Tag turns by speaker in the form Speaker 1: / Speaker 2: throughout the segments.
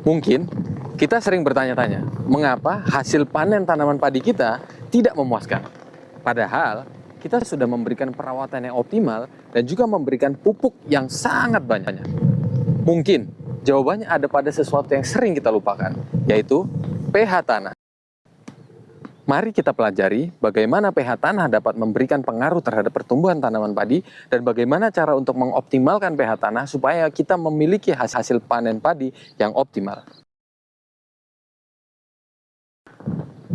Speaker 1: Mungkin kita sering bertanya-tanya, mengapa hasil panen tanaman padi kita tidak memuaskan? Padahal kita sudah memberikan perawatan yang optimal dan juga memberikan pupuk yang sangat banyak. Mungkin jawabannya ada pada sesuatu yang sering kita lupakan, yaitu pH tanah. Mari kita pelajari bagaimana pH tanah dapat memberikan pengaruh terhadap pertumbuhan tanaman padi dan bagaimana cara untuk mengoptimalkan pH tanah supaya kita memiliki hasil panen padi yang optimal.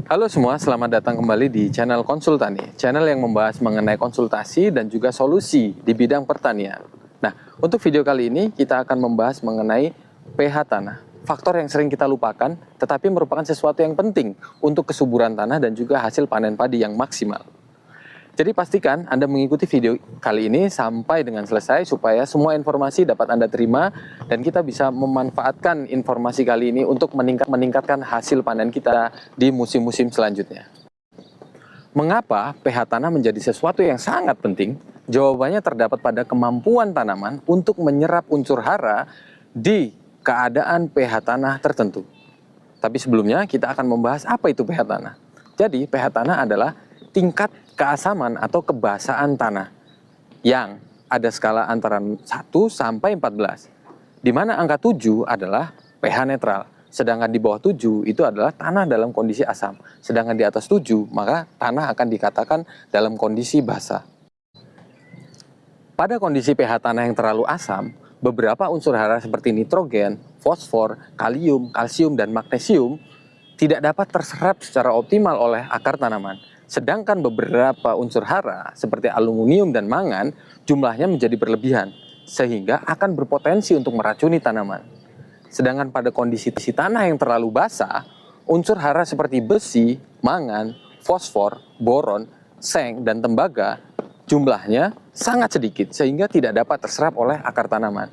Speaker 1: Halo semua, selamat datang kembali di channel Konsultani, channel yang membahas mengenai konsultasi dan juga solusi di bidang pertanian. Nah, untuk video kali ini kita akan membahas mengenai pH tanah. Faktor yang sering kita lupakan, tetapi merupakan sesuatu yang penting untuk kesuburan tanah dan juga hasil panen padi yang maksimal. Jadi pastikan Anda mengikuti video kali ini sampai dengan selesai supaya semua informasi dapat Anda terima dan kita bisa memanfaatkan informasi kali ini untuk meningkatkan hasil panen kita di musim-musim selanjutnya. Mengapa pH tanah menjadi sesuatu yang sangat penting? Jawabannya terdapat pada kemampuan tanaman untuk menyerap unsur hara di keadaan pH tanah tertentu. Tapi sebelumnya kita akan membahas apa itu pH tanah. Jadi pH tanah adalah tingkat keasaman atau kebasaan tanah yang ada skala antara 1 sampai 14. Di mana angka 7 adalah pH netral. Sedangkan di bawah 7 itu adalah tanah dalam kondisi asam. Sedangkan di atas 7 maka tanah akan dikatakan dalam kondisi basa. Pada kondisi pH tanah yang terlalu asam, beberapa unsur hara seperti nitrogen, fosfor, kalium, kalsium, dan magnesium tidak dapat terserap secara optimal oleh akar tanaman. Sedangkan beberapa unsur hara seperti aluminium dan mangan jumlahnya menjadi berlebihan, sehingga akan berpotensi untuk meracuni tanaman. Sedangkan pada kondisi tanah yang terlalu basah, unsur hara seperti besi, mangan, fosfor, boron, seng, dan tembaga jumlahnya sangat sedikit sehingga tidak dapat terserap oleh akar tanaman.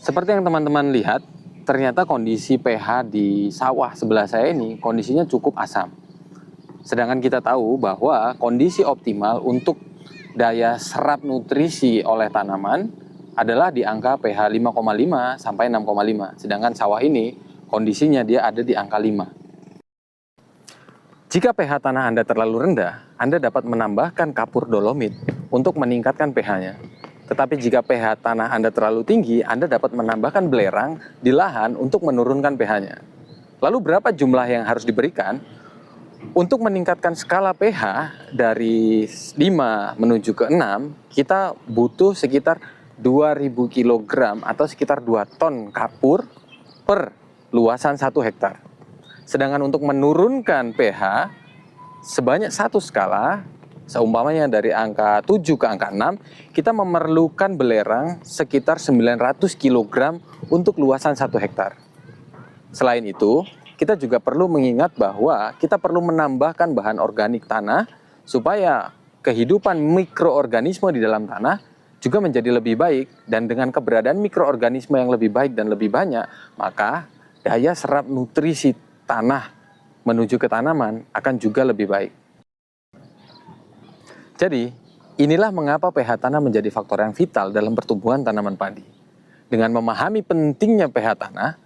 Speaker 1: Seperti yang teman-teman lihat, ternyata kondisi pH di sawah sebelah saya ini kondisinya cukup asam. Sedangkan kita tahu bahwa kondisi optimal untuk daya serap nutrisi oleh tanaman adalah di angka pH 5,5 sampai 6,5. Sedangkan sawah ini kondisinya dia ada di angka 5. Jika pH tanah Anda terlalu rendah, Anda dapat menambahkan kapur dolomit untuk meningkatkan pH-nya. Tetapi jika pH tanah Anda terlalu tinggi, Anda dapat menambahkan belerang di lahan untuk menurunkan pH-nya. Lalu berapa jumlah yang harus diberikan? Untuk meningkatkan skala pH dari 5 menuju ke 6, kita butuh sekitar 2000 kg atau sekitar 2 ton kapur per luasan 1 hektar. Sedangkan untuk menurunkan pH sebanyak 1 skala, seumpamanya dari angka 7 ke angka 6, kita memerlukan belerang sekitar 900 kg untuk luasan 1 hektar. Selain itu, kita juga perlu mengingat bahwa kita perlu menambahkan bahan organik tanah supaya kehidupan mikroorganisme di dalam tanah juga menjadi lebih baik, dan dengan keberadaan mikroorganisme yang lebih baik dan lebih banyak, maka daya serap nutrisi tanah menuju ke tanaman akan juga lebih baik. Jadi, inilah mengapa pH tanah menjadi faktor yang vital dalam pertumbuhan tanaman padi. Dengan memahami pentingnya pH tanah,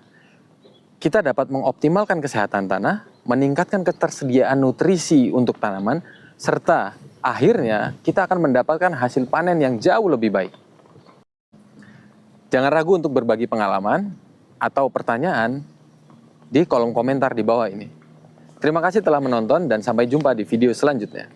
Speaker 1: kita dapat mengoptimalkan kesehatan tanah, meningkatkan ketersediaan nutrisi untuk tanaman, serta akhirnya kita akan mendapatkan hasil panen yang jauh lebih baik. Jangan ragu untuk berbagi pengalaman atau pertanyaan di kolom komentar di bawah ini. Terima kasih telah menonton dan sampai jumpa di video selanjutnya.